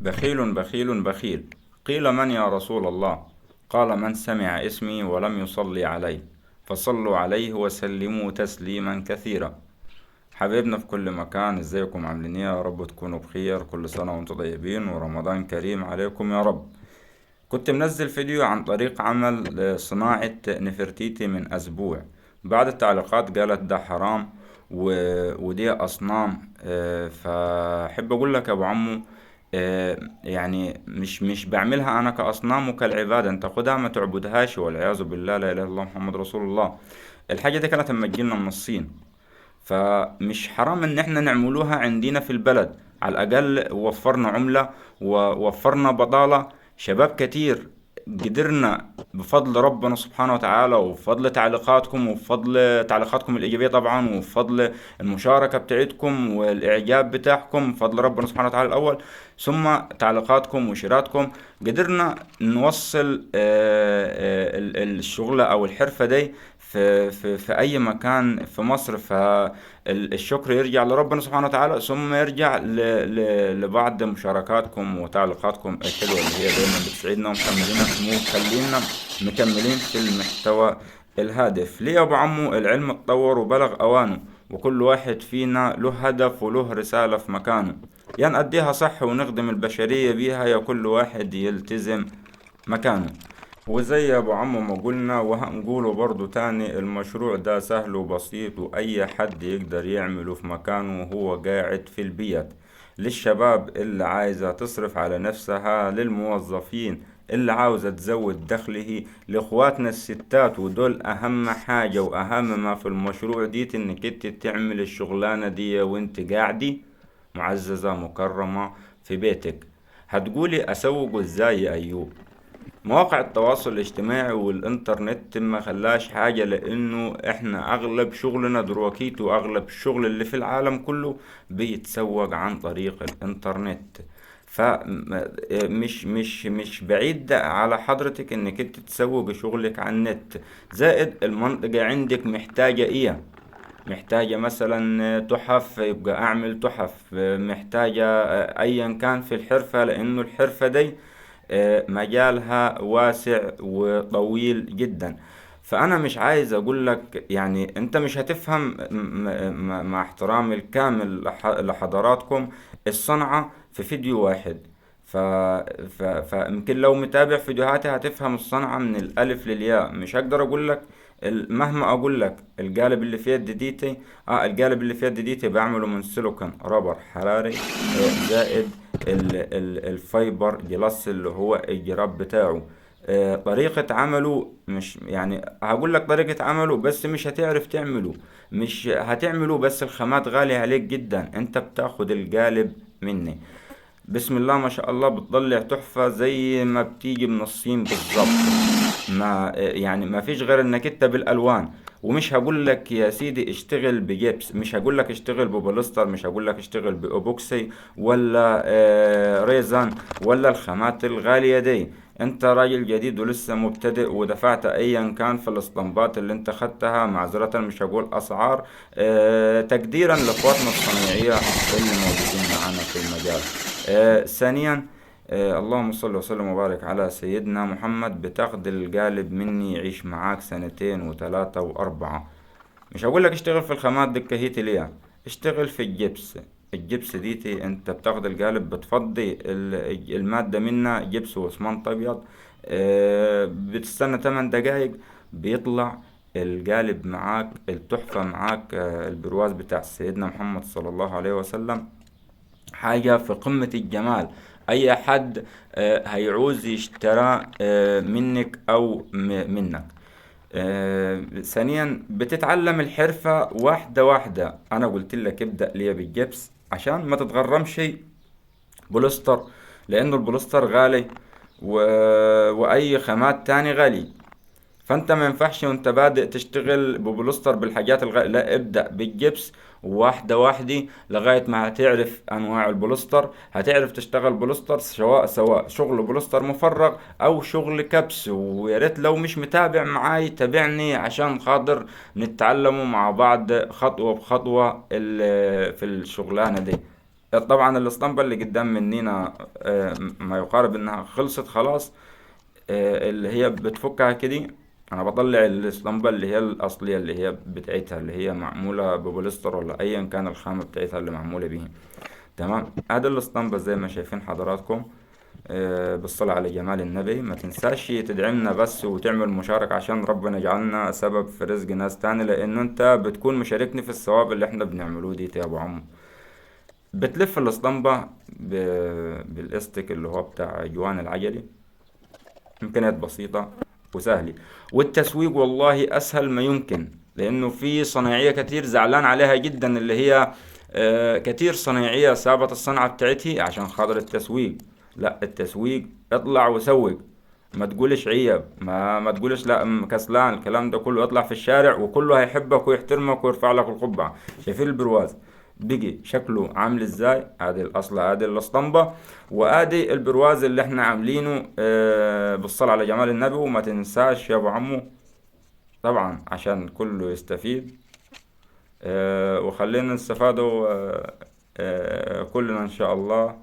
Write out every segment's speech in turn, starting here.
بخيل بخيل بخيل. قيل من يا رسول الله؟ قال من سمع اسمي ولم يصلي علي، فصلوا عليه وسلموا تسليما كثيرا. حبيبنا في كل مكان، ازيكم عاملين ايه؟ يا رب تكونوا بخير، كل سنة وانتم طيبين ورمضان كريم عليكم يا رب. كنت منزل فيديو عن طريق عمل صناعة نفرتيتي من أسبوع. بعد التعليقات قالت ده حرام ودي أصنام. فأحب أقول لك يا أبو عمو، يعني مش بعملها أنا كأصنام وكالعبادة، أنت خدها ما تعبدهاش، والعياذ بالله، لا إله إلا الله محمد رسول الله. الحاجة دي كانت لما تجيلنا من الصين، فمش حرام ان احنا نعملوها عندنا في البلد. على الاقل وفرنا عملة ووفرنا بضالة. شباب كتير قدرنا بفضل ربنا سبحانه وتعالى، وبفضل تعليقاتكم، وبفضل تعليقاتكم الإيجابية طبعا، وبفضل المشاركة بتاعتكم والإعجاب بتاعكم، بفضل ربنا سبحانه وتعالى الأول، ثم تعليقاتكم وشيراتكم، قدرنا نوصل الشغلة أو الحرفة دي في أي مكان في مصر. فالشكر يرجع لربنا سبحانه وتعالى، ثم يرجع لبعض مشاركاتكم وتعليقاتكم الحلوة اللي هي دايما بتسعدنا ومخلينا مكملين في المحتوى الهادف. ليه يا أبو عمو؟ العلم اتطور وبلغ أوانه، وكل واحد فينا له هدف وله رسالة في مكانه، يا نأديها صح ونخدم البشرية بيها، يا كل واحد يلتزم مكانه. وزي يا ابو عمو ما قلنا وهنقوله برضو تاني، المشروع ده سهل وبسيط، واي حد يقدر يعمله في مكانه وهو قاعد في البيت. للشباب اللي عايزة تصرف على نفسها، للموظفين اللي عاوزة تزود دخله، لاخواتنا الستات، ودول اهم حاجة واهم ما في المشروع دي، انك انت تعمل الشغلانة دي وانت قاعدي معززة مكرمة في بيتك. هتقولي اسوقه ازاي يا ايوب؟ مواقع التواصل الاجتماعي والإنترنت ما خلاش حاجة، لأنه إحنا أغلب شغلنا دروكيت، وأغلب الشغل اللي في العالم كله بيتسوق عن طريق الإنترنت. فمش بعيد على حضرتك إنك أنت تسوق شغلك على النت. زائد المنطقة عندك محتاجة إيه؟ محتاجة مثلا تحف، يبقى أعمل تحف. محتاجة أيا كان في الحرفة، لأنه الحرفة دي مجالها واسع وطويل جدا. فأنا مش عايز أقول لك، يعني أنت مش هتفهم مع احترامي الكامل لحضراتكم الصنعة في فيديو واحد. فيمكن لو متابع فيديوهاتي هتفهم الصنعة من الألف للياء. مش هقدر أقول لك مهما أقول لك القالب اللي في يد ديتي، القالب اللي في يد ديتي بعمله من سيليكون رابر حراري، زائد الفايبر جلاس اللي هو الجراب بتاعه. طريقة عمله، مش يعني هقول لك طريقة عمله بس مش هتعرف تعمله. مش هتعمله بس الخامات غالية عليك جدا. انت بتاخد القالب مني، بسم الله ما شاء الله، بتطلع تحفة زي ما بتيجي من الصين بالظبط. ما يعني ما فيش غير انك انت بالالوان. ومش هقول لك يا سيدي اشتغل بجبس، مش هقول لك اشتغل ببوليستر، مش هقول لك اشتغل باوبوكسي ولا ريزان ولا الخامات الغالية دي. انت راجل جديد ولسه مبتدئ، ودفعت ايا كان في الاسطمبات اللي انت خدتها، معذرة مش هقول اسعار، تقديرا لاخواتنا الصنايعية اللي موجودين معانا في المجال. ثانيا، اللهم صل وسلم وبارك على سيدنا محمد. بتاخد القالب مني يعيش معاك سنتين وثلاثة وأربعة. مش هقول لك اشتغل في الخامات دي كهيتي ليه، اشتغل في الجبس. الجبس ديتي انت بتاخد القالب، بتفضي المادة منها جبس واسمنت ابيض، بتستنى 8 دقايق، بيطلع القالب معاك، التحفة معاك، البرواز بتاع سيدنا محمد صلى الله عليه وسلم. حاجة في قمة الجمال. أي حد هيعوز يشترى منك أو منك. ثانيا، بتتعلم الحرفة واحدة واحدة. أنا قلت لك ابدأ ليا بالجبس عشان ما تتغرمش بوليستر، لأنه البوليستر غالي و... وأي خامات تاني غالي. فانت ما ينفعش وانت بادئ تشتغل ببولستر بالحاجات لا، ابدأ بالجبس واحدة واحدة لغاية ما هتعرف انواع البولستر، هتعرف تشتغل بولستر، سواء شغل بولستر مفرغ او شغل كبس. ويا ريت لو مش متابع معاي تابعني عشان خاطر نتعلموا مع بعض خطوة بخطوة في الشغلانة دي. طبعا الاسطمبة اللي قدام مننا ما يقارب انها خلصت خلاص. اللي هي بتفكها كده. انا بطلع الاسطمبة اللي هي الاصلية اللي هي بتاعتها اللي هي معمولة ببوليستر ولا ايا كان الخامة بتاعتها اللي معمولة بيها. تمام. هذا الاسطمبة زي ما شايفين حضراتكم. بالصلاة على جمال النبي. ما تنساش تدعمنا بس وتعمل مشاركة عشان ربنا يجعلنا سبب في رزق ناس تاني، لأنه أنت بتكون مشاركني في الثواب اللي احنا بنعملوه دي يا أبو عمو. بتلف الاسطمبة بالاستيك اللي هو بتاع جوان العجلي. إمكانيات بسيطة وسهلة. والتسويق والله أسهل ما يمكن، لأنه في صنايعية كتير زعلان عليها جدا، اللي هي كتير صنايعية سابت الصنعة بتاعتها عشان خاطر التسويق. لا، التسويق اطلع وسوق. ما تقولش عيب، ما تقولش لا كسلان، الكلام ده كله اطلع في الشارع وكله هيحبك ويحترمك ويرفع لك القبعة. شايفين البرواز بقي شكله عامل ازاي؟ ادي الاصل، ادي الاسطمبة، وادي البرواز اللي احنا عاملينه بالصلاة على جمال النبي. وما تنساش يا ابو عمو، طبعا عشان كله يستفيد، وخلينا نستفادوا كلنا ان شاء الله.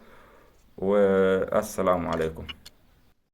والسلام عليكم.